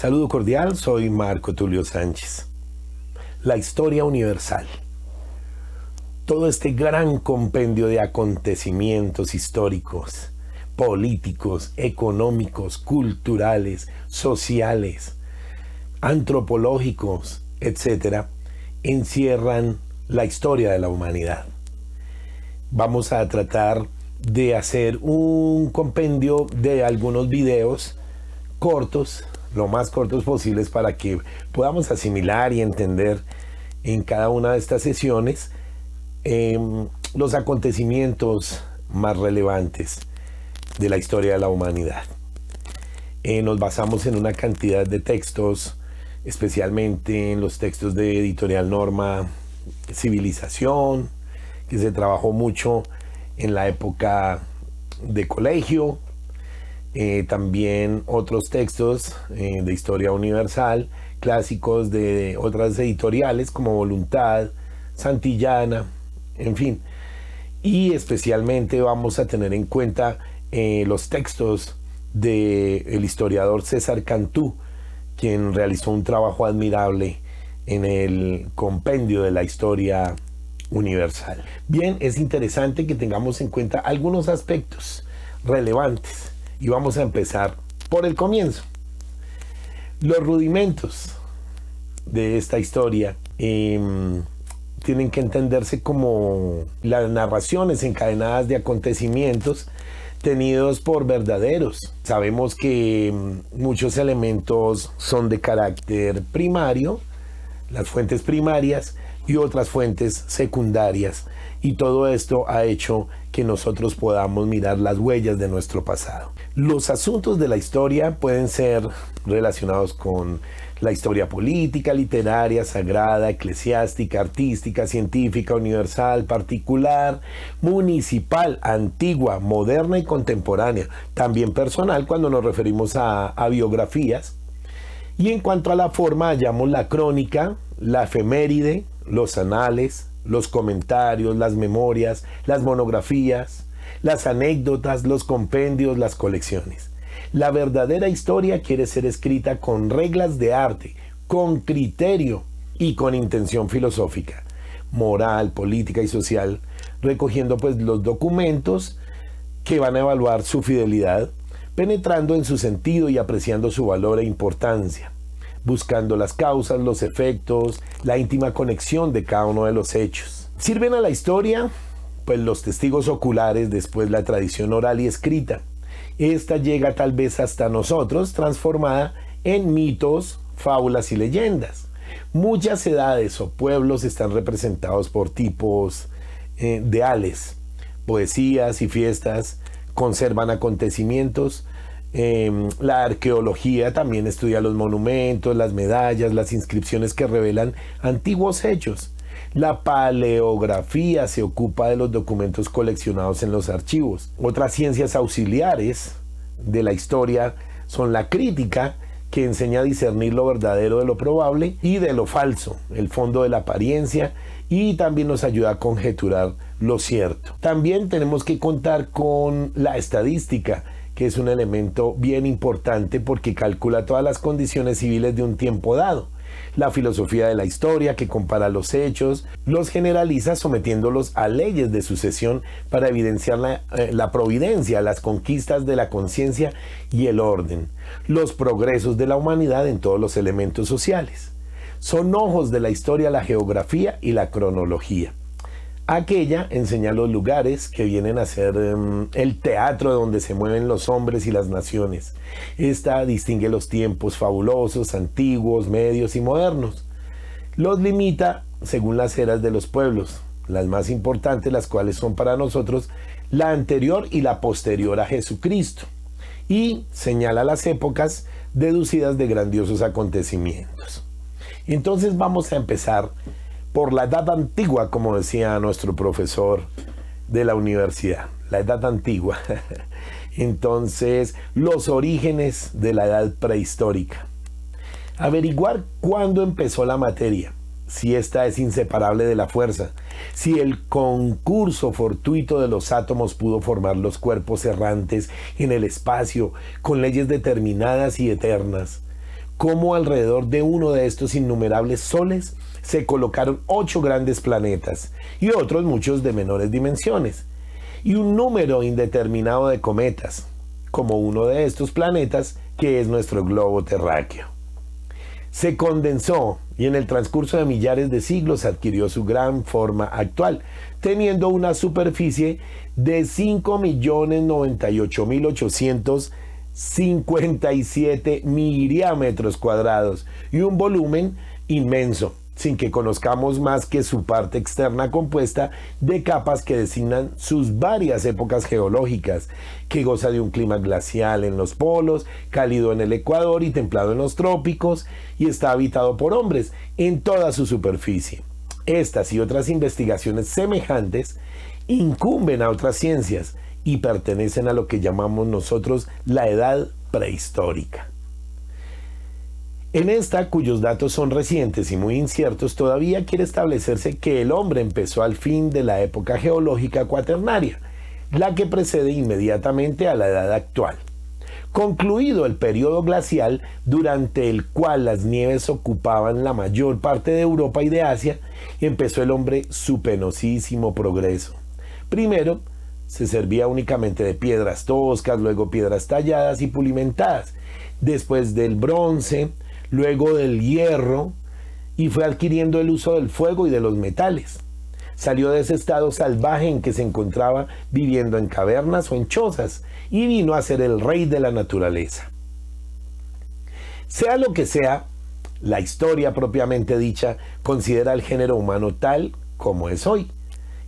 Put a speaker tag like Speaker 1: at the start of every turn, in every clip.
Speaker 1: Saludo cordial, soy Marco Tulio Sánchez. La historia universal. Todo este gran compendio de acontecimientos históricos, políticos, económicos, culturales, sociales, antropológicos, etc., encierran la historia de la humanidad. Vamos a tratar de hacer un compendio de algunos videos cortos, lo más cortos posibles, para que podamos asimilar y entender en cada una de estas sesiones los acontecimientos más relevantes de la historia de la humanidad. Nos basamos en una cantidad de textos, especialmente en los textos de Editorial Norma Civilización, que se trabajó mucho en la época de colegio. También otros textos de historia universal, clásicos de otras editoriales como Voluntad, Santillana, en fin. Y especialmente vamos a tener en cuenta los textos del historiador César Cantú, quien realizó un trabajo admirable en el compendio de la historia universal. Bien, es interesante que tengamos en cuenta algunos aspectos relevantes. Y vamos a empezar por el comienzo. Los rudimentos de esta historia tienen que entenderse como las narraciones encadenadas de acontecimientos tenidos por verdaderos. Sabemos que muchos elementos son de carácter primario, las fuentes primarias, y otras fuentes secundarias, y todo esto ha hecho que nosotros podamos mirar las huellas de nuestro pasado. Los asuntos de la historia pueden ser relacionados con la historia política, literaria, sagrada, eclesiástica, artística, científica, universal, particular, municipal, antigua, moderna y contemporánea, también personal cuando nos referimos a biografías. Y en cuanto a la forma, hallamos la crónica, la efeméride, los anales, los comentarios, las memorias, las monografías, las anécdotas, los compendios, las colecciones. La verdadera historia quiere ser escrita con reglas de arte, con criterio y con intención filosófica, moral, política y social, recogiendo pues los documentos que van a evaluar su fidelidad, penetrando en su sentido y apreciando su valor e importancia, buscando las causas, los efectos, la íntima conexión de cada uno de los hechos. Sirven a la historia pues los testigos oculares, después la tradición oral y escrita. Esta llega tal vez hasta nosotros transformada en mitos, fábulas y leyendas. Muchas edades o pueblos están representados por tipos ideales. Poesías y fiestas conservan acontecimientos. La arqueología también estudia los monumentos, las medallas, las inscripciones que revelan antiguos hechos. La paleografía se ocupa de los documentos coleccionados en los archivos. Otras ciencias auxiliares de la historia son la crítica, que enseña a discernir lo verdadero de lo probable y de lo falso, el fondo de la apariencia, y también nos ayuda a conjeturar lo cierto. También tenemos que contar con la estadística, que es un elemento bien importante porque calcula todas las condiciones civiles de un tiempo dado. La filosofía de la historia, que compara los hechos, los generaliza sometiéndolos a leyes de sucesión para evidenciar la providencia, las conquistas de la conciencia y el orden, los progresos de la humanidad en todos los elementos sociales. Son ojos de la historia la geografía y la cronología. Aquella enseña los lugares que vienen a ser el teatro donde se mueven los hombres y las naciones. Esta distingue los tiempos fabulosos, antiguos, medios y modernos. Los limita según las eras de los pueblos, las más importantes, las cuales son para nosotros la anterior y la posterior a Jesucristo. Y señala las épocas deducidas de grandiosos acontecimientos. Entonces vamos a empezar por la edad antigua, como decía nuestro profesor de la universidad, la edad antigua. Entonces, los orígenes de la edad prehistórica. Averiguar cuándo empezó la materia, si esta es inseparable de la fuerza, si el concurso fortuito de los átomos pudo formar los cuerpos errantes en el espacio con leyes determinadas y eternas, cómo alrededor de uno de estos innumerables soles se colocaron 8 grandes planetas y otros muchos de menores dimensiones, y un número indeterminado de cometas, como uno de estos planetas que es nuestro globo terráqueo. Se condensó y en el transcurso de millares de siglos adquirió su gran forma actual, teniendo una superficie de 5.098.857 miriámetros cuadrados y un volumen inmenso, sin que conozcamos más que su parte externa compuesta de capas que designan sus varias épocas geológicas, que goza de un clima glacial en los polos, cálido en el Ecuador y templado en los trópicos, y está habitado por hombres en toda su superficie. Estas y otras investigaciones semejantes incumben a otras ciencias y pertenecen a lo que llamamos nosotros la edad prehistórica. En esta, cuyos datos son recientes y muy inciertos, todavía quiere establecerse que el hombre empezó al fin de la época geológica cuaternaria, la que precede inmediatamente a la edad actual. Concluido el periodo glacial, durante el cual las nieves ocupaban la mayor parte de Europa y de Asia, empezó el hombre su penosísimo progreso. Primero, se servía únicamente de piedras toscas, luego piedras talladas y pulimentadas, después del bronce, luego del hierro, y fue adquiriendo el uso del fuego y de los metales. Salió de ese estado salvaje en que se encontraba viviendo en cavernas o en chozas, y vino a ser el rey de la naturaleza. Sea lo que sea, la historia propiamente dicha considera al género humano tal como es hoy,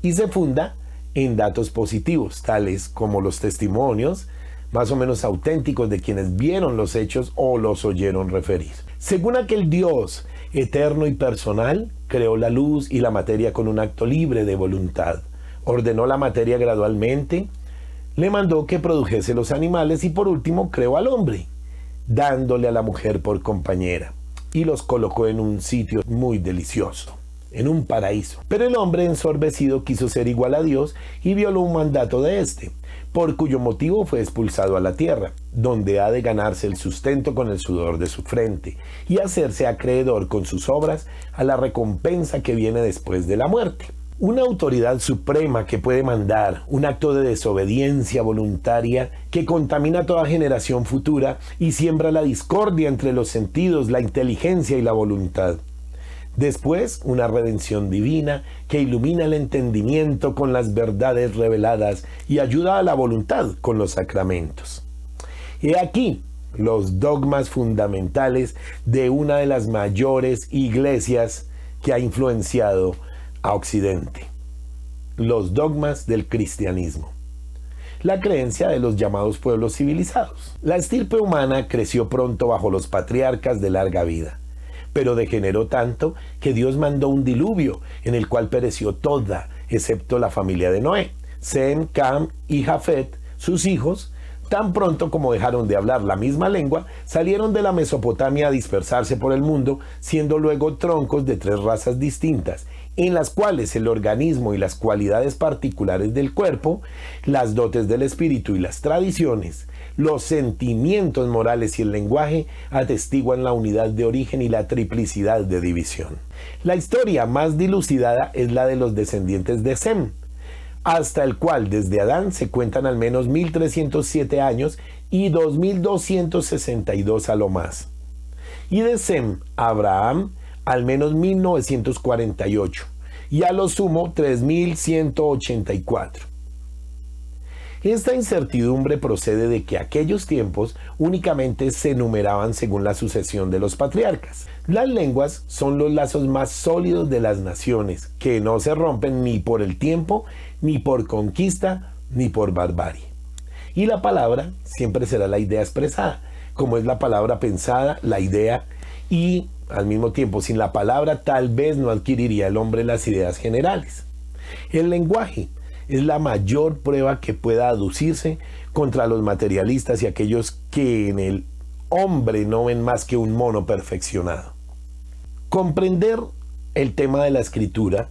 Speaker 1: y se funda en datos positivos, tales como los testimonios más o menos auténticos de quienes vieron los hechos o los oyeron referir. Según aquel Dios eterno y personal, creó la luz y la materia con un acto libre de voluntad. Ordenó la materia gradualmente, le mandó que produjese los animales y por último creó al hombre, dándole a la mujer por compañera, y los colocó en un sitio muy delicioso, en un paraíso. Pero el hombre ensorbecido quiso ser igual a Dios y violó un mandato de éste, por cuyo motivo fue expulsado a la tierra, donde ha de ganarse el sustento con el sudor de su frente y hacerse acreedor con sus obras a la recompensa que viene después de la muerte. Una autoridad suprema que puede mandar un acto de desobediencia voluntaria que contamina toda generación futura y siembra la discordia entre los sentidos, la inteligencia y la voluntad. Después, una redención divina que ilumina el entendimiento con las verdades reveladas y ayuda a la voluntad con los sacramentos. He aquí los dogmas fundamentales de una de las mayores iglesias que ha influenciado a Occidente. Los dogmas del cristianismo. La creencia de los llamados pueblos civilizados. La estirpe humana creció pronto bajo los patriarcas de larga vida, pero degeneró tanto que Dios mandó un diluvio en el cual pereció toda, excepto la familia de Noé. Sem, Cam y Jafet, sus hijos, tan pronto como dejaron de hablar la misma lengua, salieron de la Mesopotamia a dispersarse por el mundo, siendo luego troncos de 3 razas distintas, en las cuales el organismo y las cualidades particulares del cuerpo, las dotes del espíritu y las tradiciones, los sentimientos morales y el lenguaje atestiguan la unidad de origen y la triplicidad de división. La historia más dilucidada es la de los descendientes de Sem, hasta el cual desde Adán se cuentan al menos 1307 años y 2262 a lo más. Y de Sem a Abraham al menos 1948 y a lo sumo 3184. Esta incertidumbre procede de que aquellos tiempos únicamente se numeraban según la sucesión de los patriarcas. Las lenguas son los lazos más sólidos de las naciones, que no se rompen ni por el tiempo, ni por conquista, ni por barbarie. Y la palabra siempre será la idea expresada, como es la palabra pensada, la idea, y al mismo tiempo sin la palabra tal vez no adquiriría el hombre las ideas generales. El lenguaje es la mayor prueba que pueda aducirse contra los materialistas y aquellos que en el hombre no ven más que un mono perfeccionado. Comprender el tema de la escritura,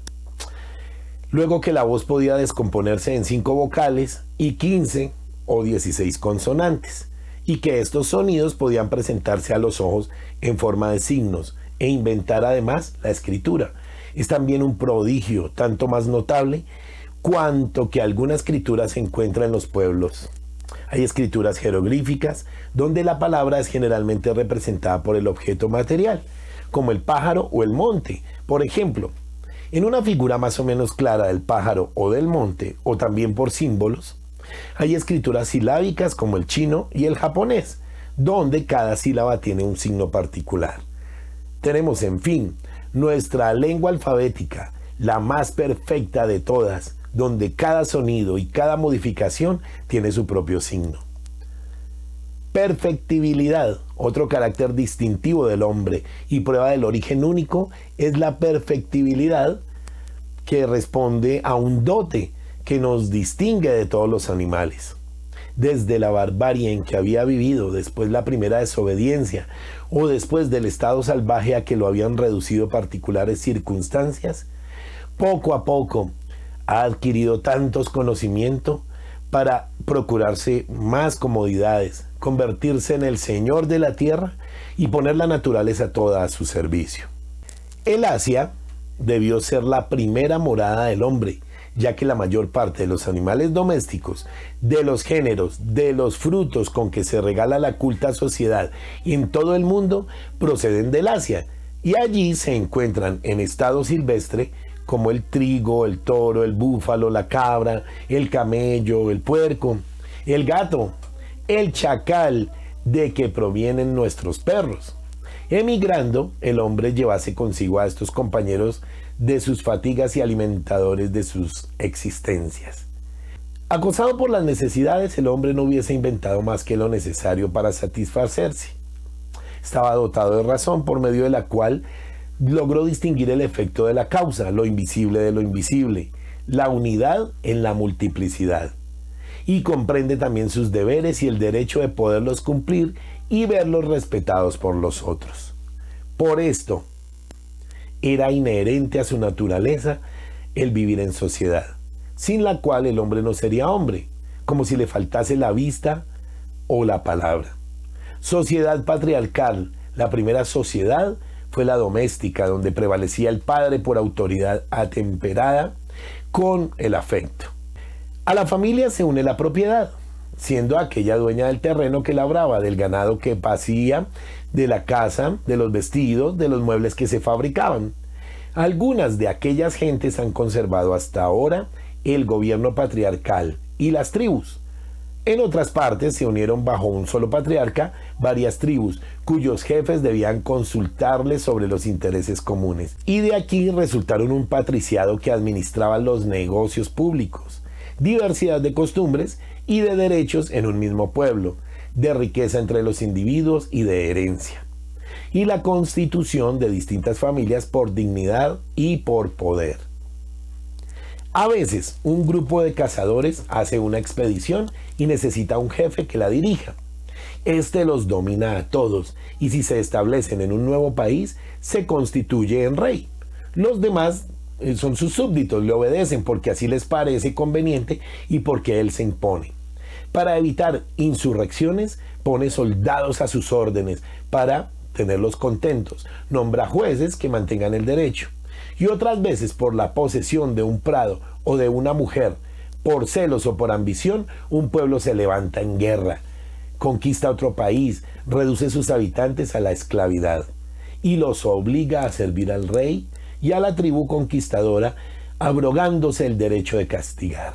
Speaker 1: luego que la voz podía descomponerse en 5 vocales y 15 o 16 consonantes, y que estos sonidos podían presentarse a los ojos en forma de signos e inventar además la escritura. Es también un prodigio tanto más notable cuanto que alguna escritura se encuentra en los pueblos. Hay escrituras jeroglíficas donde la palabra es generalmente representada por el objeto material, como el pájaro o el monte. Por ejemplo, en una figura más o menos clara del pájaro o del monte, o también por símbolos, hay escrituras silábicas como el chino y el japonés, donde cada sílaba tiene un signo particular. Tenemos, en fin, nuestra lengua alfabética, la más perfecta de todas, donde cada sonido y cada modificación tiene su propio signo. Perfectibilidad, otro carácter distintivo del hombre y prueba del origen único, es la perfectibilidad que responde a un dote que nos distingue de todos los animales. Desde la barbarie en que había vivido, después la primera desobediencia o después del estado salvaje a que lo habían reducido particulares circunstancias, poco a poco ha adquirido tantos conocimientos para procurarse más comodidades, convertirse en el señor de la tierra y poner la naturaleza toda a su servicio. El Asia debió ser la primera morada del hombre, ya que la mayor parte de los animales domésticos, de los géneros, de los frutos con que se regala la culta sociedad y en todo el mundo proceden del Asia, y allí se encuentran en estado silvestre como el trigo, el toro, el búfalo, la cabra, el camello, el puerco, el gato, el chacal, de que provienen nuestros perros. Emigrando, el hombre llevase consigo a estos compañeros de sus fatigas y alimentadores de sus existencias. Acosado por las necesidades, el hombre no hubiese inventado más que lo necesario para satisfacerse. Estaba dotado de razón por medio de la cual logró distinguir el efecto de la causa, lo invisible de lo invisible, la unidad en la multiplicidad. Y comprende también sus deberes y el derecho de poderlos cumplir y verlos respetados por los otros. Por esto, era inherente a su naturaleza el vivir en sociedad, sin la cual el hombre no sería hombre, como si le faltase la vista o la palabra. Sociedad patriarcal, la primera sociedad fue la doméstica, donde prevalecía el padre por autoridad atemperada con el afecto. A la familia se une la propiedad, siendo aquella dueña del terreno que labraba, del ganado que pasía, de la casa, de los vestidos, de los muebles que se fabricaban. Algunas de aquellas gentes han conservado hasta ahora el gobierno patriarcal y las tribus. En otras partes se unieron bajo un solo patriarca varias tribus, cuyos jefes debían consultarles sobre los intereses comunes. Y de aquí resultaron un patriciado que administraba los negocios públicos, diversidad de costumbres y de derechos en un mismo pueblo, de riqueza entre los individuos y de herencia, y la constitución de distintas familias por dignidad y por poder. A veces, un grupo de cazadores hace una expedición y necesita un jefe que la dirija. Este los domina a todos y si se establecen en un nuevo país, se constituye en rey. Los demás son sus súbditos, le obedecen porque así les parece conveniente y porque él se impone. Para evitar insurrecciones, pone soldados a sus órdenes para tenerlos contentos. Nombra jueces que mantengan el derecho. Y otras veces, por la posesión de un prado o de una mujer, por celos o por ambición, un pueblo se levanta en guerra, conquista otro país, reduce sus habitantes a la esclavidad y los obliga a servir al rey y a la tribu conquistadora, abrogándose el derecho de castigar.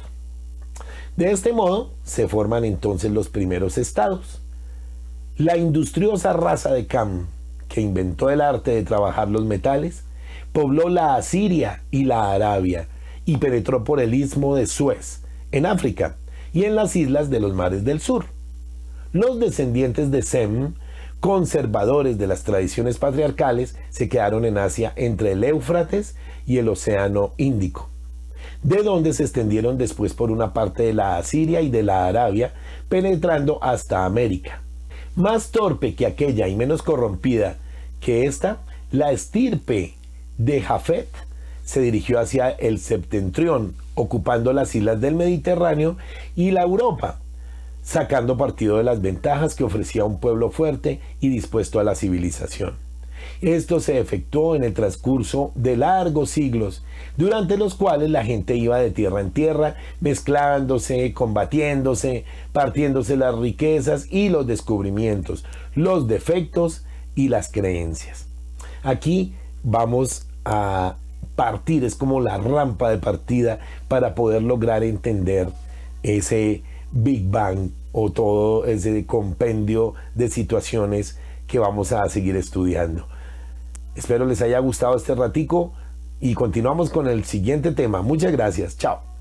Speaker 1: De este modo se forman entonces los primeros estados. La industriosa raza de Cam, que inventó el arte de trabajar los metales, pobló la Asiria y la Arabia y penetró por el istmo de Suez, en África y en las islas de los mares del sur. Los descendientes de Sem, conservadores de las tradiciones patriarcales, se quedaron en Asia entre el Éufrates y el Océano Índico, de donde se extendieron después por una parte de la Asiria y de la Arabia, penetrando hasta América. Más torpe que aquella y menos corrompida que esta, la estirpe de Jafet se dirigió hacia el septentrión, ocupando las islas del Mediterráneo y la Europa. sacando partido de las ventajas que ofrecía un pueblo fuerte y dispuesto a la civilización. Esto se efectuó en el transcurso de largos siglos, durante los cuales la gente iba de tierra en tierra, mezclándose, combatiéndose, partiéndose las riquezas y los descubrimientos, los defectos y las creencias. Aquí vamos a partir, es como la rampa de partida para poder lograr entender ese Big Bang o todo ese compendio de situaciones que vamos a seguir estudiando. Espero les haya gustado este ratico y continuamos con el siguiente tema. Muchas gracias. Chao.